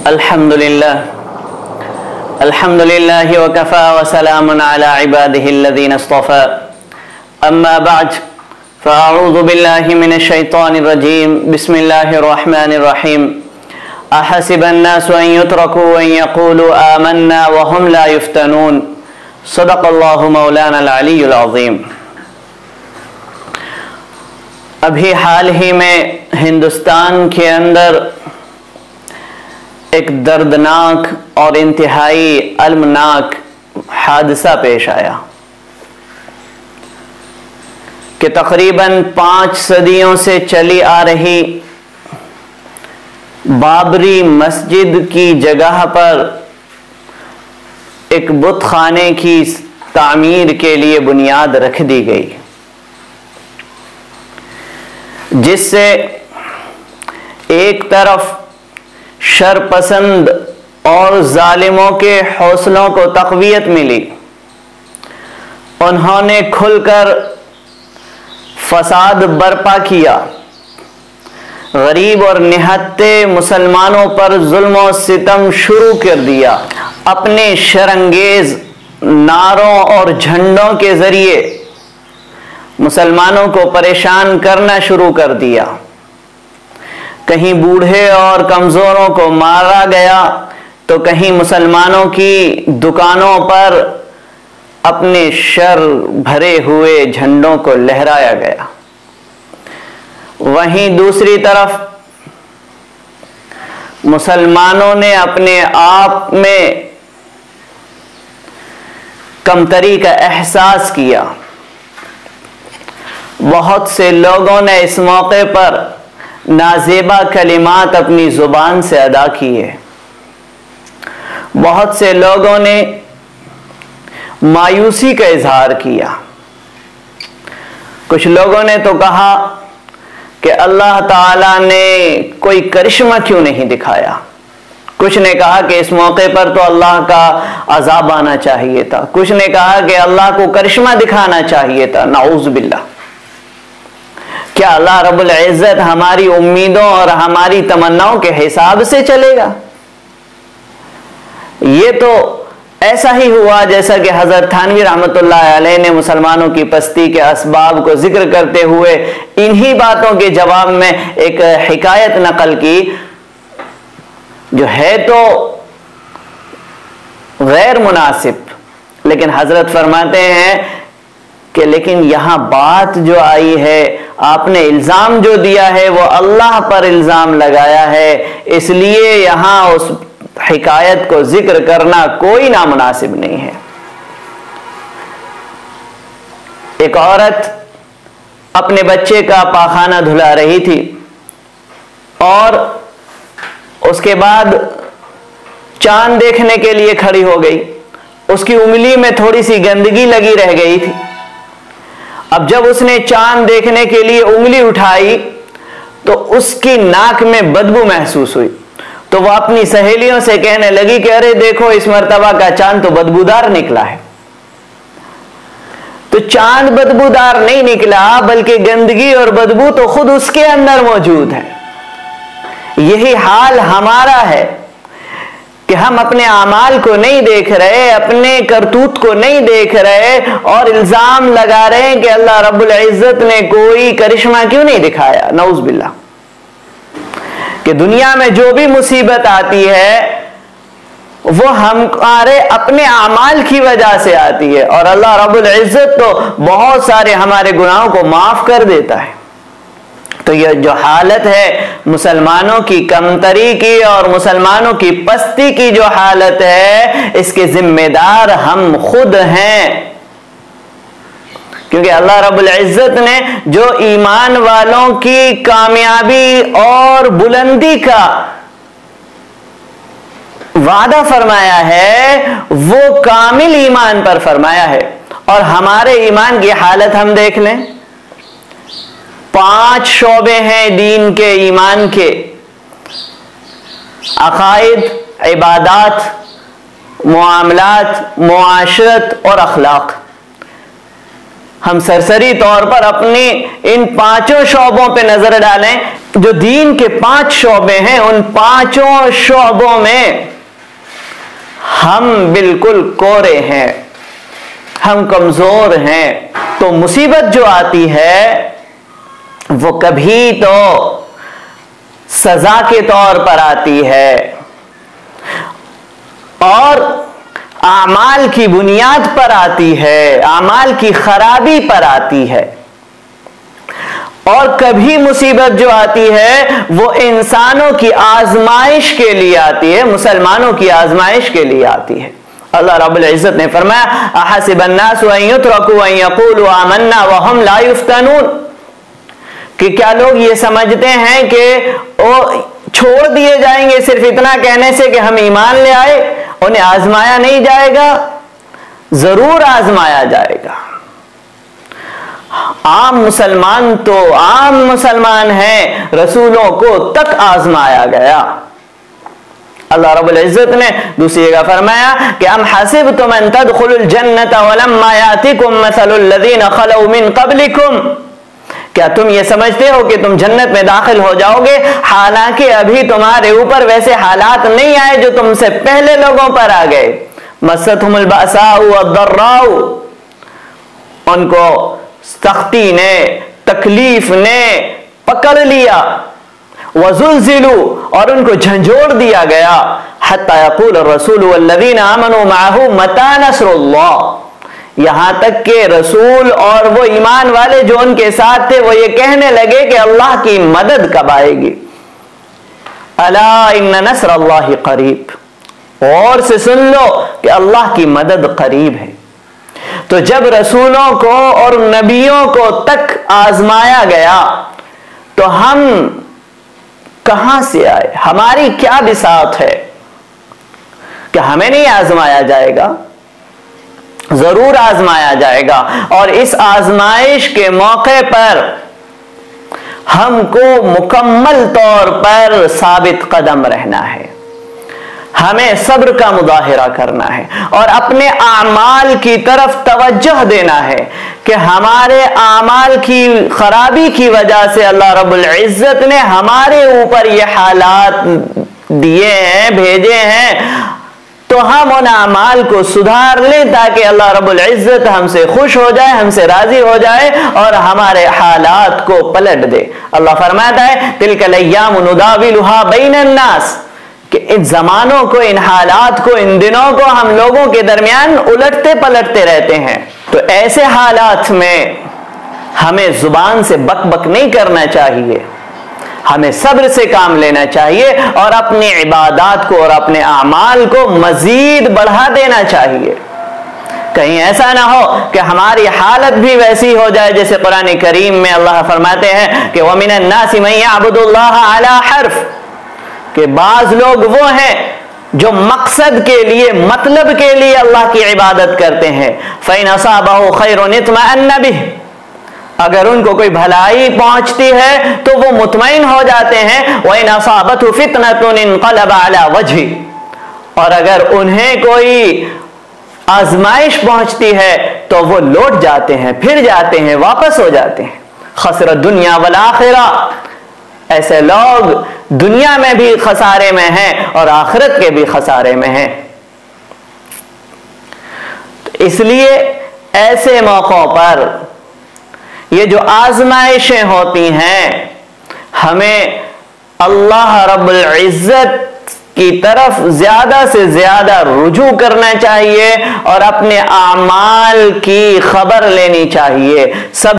الحمد لله وكفى وسلام على عباده الذين اصطفى أما بعد فأعوذ بالله من الشيطان الرجيم بسم الله الرحمن الرحيم أحسب الناس أن يتركوا أن يقولوا آمنا وهم لا يفتنون صدق الله مولانا العلی العظیم۔ ابھی حال ہی میں ہندوستان کے اندر ایک دردناک اور انتہائی المناک حادثہ پیش آیا کہ تقریباً 5 صدیوں سے چلی آ رہی بابری مسجد کی جگہ پر ایک بت خانے کی تعمیر کے لیے بنیاد رکھ دی گئی، جس سے ایک طرف شر پسند اور ظالموں کے حوصلوں کو تقویت ملی، انہوں نے کھل کر فساد برپا کیا، غریب اور نہتے مسلمانوں پر ظلم و ستم شروع کر دیا، اپنے شرانگیز نعروں اور جھنڈوں کے ذریعے مسلمانوں کو پریشان کرنا شروع کر دیا۔ کہیں بوڑھے اور کمزوروں کو مارا گیا تو کہیں مسلمانوں کی دکانوں پر اپنے شر بھرے ہوئے جھنڈوں کو لہرایا گیا۔ وہیں دوسری طرف مسلمانوں نے اپنے آپ میں کمتری کا احساس کیا۔ بہت سے لوگوں نے اس موقع پر نازیبا کلمات اپنی زبان سے ادا کیے، بہت سے لوگوں نے مایوسی کا اظہار کیا، کچھ لوگوں نے تو کہا کہ اللہ تعالیٰ نے کوئی کرشمہ کیوں نہیں دکھایا، کچھ نے کہا کہ اس موقع پر تو اللہ کا عذاب آنا چاہیے تھا، کچھ نے کہا کہ اللہ کو کرشمہ دکھانا چاہیے تھا۔ نعوذ باللہ! کیا اللہ رب العزت ہماری امیدوں اور ہماری تمناؤں کے حساب سے چلے گا؟ یہ تو ایسا ہی ہوا جیسا کہ حضرت تھانوی رحمۃ اللہ علیہ نے مسلمانوں کی پستی کے اسباب کو ذکر کرتے ہوئے انہی باتوں کے جواب میں ایک حکایت نقل کی، جو ہے تو غیر مناسب، لیکن حضرت فرماتے ہیں کہ لیکن یہاں بات جو آئی ہے، آپ نے الزام جو دیا ہے وہ اللہ پر الزام لگایا ہے، اس لیے یہاں اس حکایت کو ذکر کرنا کوئی نامناسب نہیں ہے۔ ایک عورت اپنے بچے کا پاخانہ دھلا رہی تھی اور اس کے بعد چاند دیکھنے کے لیے کھڑی ہو گئی، اس کی انگلی میں تھوڑی سی گندگی لگی رہ گئی تھی۔ اب جب اس نے چاند دیکھنے کے لیے انگلی اٹھائی تو اس کی ناک میں بدبو محسوس ہوئی، تو وہ اپنی سہیلیوں سے کہنے لگی کہ ارے دیکھو اس مرتبہ کا چاند تو بدبودار نکلا ہے۔ تو چاند بدبودار نہیں نکلا، بلکہ گندگی اور بدبو تو خود اس کے اندر موجود ہے۔ یہی حال ہمارا ہے کہ ہم اپنے اعمال کو نہیں دیکھ رہے، اپنے کرتوت کو نہیں دیکھ رہے اور الزام لگا رہے ہیں کہ اللہ رب العزت نے کوئی کرشمہ کیوں نہیں دکھایا۔ نعوذ باللہ! کہ دنیا میں جو بھی مصیبت آتی ہے وہ ہمارے اپنے اعمال کی وجہ سے آتی ہے، اور اللہ رب العزت تو بہت سارے ہمارے گناہوں کو معاف کر دیتا ہے۔ تو یہ جو حالت ہے مسلمانوں کی کمتری کی اور مسلمانوں کی پستی کی جو حالت ہے، اس کے ذمہ دار ہم خود ہیں، کیونکہ اللہ رب العزت نے جو ایمان والوں کی کامیابی اور بلندی کا وعدہ فرمایا ہے وہ کامل ایمان پر فرمایا ہے۔ اور ہمارے ایمان کی حالت ہم دیکھ لیں، 5 شعبے ہیں دین کے، ایمان کے: عقائد، عبادات، معاملات، معاشرت اور اخلاق۔ ہم سرسری طور پر اپنی ان 5 شعبوں پہ نظر ڈالیں जो दीन के 5 शोबे हैं, उन 5 शोबों में हम बिल्कुल कोरे हैं, हम कमजोर हैं। तो मुसीबत जो आती है वो कभी तो सजा के तौर पर आती है और आमाल की बुनियाद पर आती है, आमाल की खराबी पर आती है। और कभी मुसीबत जो आती है वो इंसानों की आजमाइश के लिए आती है, मुसलमानों की आजमाइश के लिए आती है। अल्लाह रब्बुल इज्जत ने फरमाया, अहसिबन्नासु अन युत्रकू अन यक़ूलू आमन्ना व हम ला युफ्तनून, कि क्या लोग ये समझते हैं कि वो छोड़ दिए जाएंगे सिर्फ इतना कहने से कि हम ईमान ले आए, उन्हें आजमाया नहीं जाएगा? जरूर आजमाया जाएगा। आम मुसलमान तो आम मुसलमान हैं, रसूलों को तक आजमाया गया। अल्लाह रब्बुल इज्जत ने दूसरी जगह फरमाया कि अम हसिबतुम अन तदखुलुल जन्नत वलम्मा यातिकुम मसलुल लज़ीना खलौ मिन क़ब्लिकुम, क्या तुम ये समझते हो कि तुम जन्नत में दाखिल हो जाओगे हालांकि अभी तुम्हारे ऊपर वैसे हालात नहीं आए जो तुमसे पहले लोगों पर आ गए। मस्सतहुमुल बअसाउ वद्दर्राउ, उनको सख्ती ने, तकलीफ ने पकड़ लिया। वज़ुल्ज़िलू, और उनको झंझोड़ दिया गया। हत्ता यक़ूल रसूल वल्लज़ीना आमनू मअहू मता नस्रुल्लाह, यहां तक कि रसूल और वो ईमान वाले जो उनके साथ थे वो ये कहने लगे कि अल्लाह की मदद कब आएगी। अला इन्न नस्रल्लाहि करीब, और से सुन लो कि अल्लाह की मदद करीब है। तो जब रसूलों को और नबियों को तक आजमाया गया तो हम कहां से आए? हमारी क्या बिसात है कि हमें नहीं आजमाया जाएगा? जरूर आजमाया जाएगा। और इस आजमाइश के मौके पर हमको मुकम्मल तौर पर साबित कदम रहना है, हमें सब्र का मुजाहिरा करना है और अपने आमाल की तरफ तवज्जो देना है कि हमारे आमाल की खराबी की वजह से अल्लाह रब्बुल इज्जत ने हमारे ऊपर ये हालात दिए हैं, भेजे हैं, तो हम उन आमाल को सुधार लें ताकि अल्लाह रब्बुल इज्जत हमसे खुश हो जाए, हमसे राजी हो जाए और हमारे हालात को पलट दे। अल्लाह फरमाता है, तिलकल अय्यामु नुदाविलुहा बैनन नास, कि इन जमानों को, इन हालात को, इन दिनों को हम लोगों के दरमियान उलटते पलटते रहते हैं। तो ऐसे हालात में हमें जुबान से बक बक नहीं करना चाहिए, हमें सब्र से काम लेना चाहिए और अपनी इबादत को और अपने अमाल को मजीद बढ़ा देना चाहिए। कहीं ऐसा ना हो कि हमारी हालत भी वैसी हो जाए जैसे कुरान करीम में अल्लाह फरमाते हैं कि वमिनन नासि मन यअबुदुल्लाह अला हर्फ, कि बाज लोग वो हैं जो मकसद के लिए, मतलब के लिए अल्लाह की इबादत करते हैं। फ़इन असाबहु खैरुन इत्मअन्न बिह, अगर उनको कोई भलाई पहुंचती है तो वो मुतमईन हो जाते हैं। व इन असाबतहु फितनतुन इनक़लब अला वजही, और अगर उन्हें कोई आजमाइश पहुंचती है तो वो लौट जाते हैं, फिर जाते हैं, वापस हो जाते हैं। खसर दुनिया वल आखिरा, ऐसे लोग दुनिया में भी खसारे में हैं और आखिरत के भी खसारे में हैं। तो इसलिए ऐसे मौकों पर ये जो आजमाइशें होती हैं, हमें अल्लाह रब्बुल इज्जत की तरफ ज्यादा से ज्यादा रुजू करना चाहिए और अपने आमाल की खबर लेनी चाहिए। सब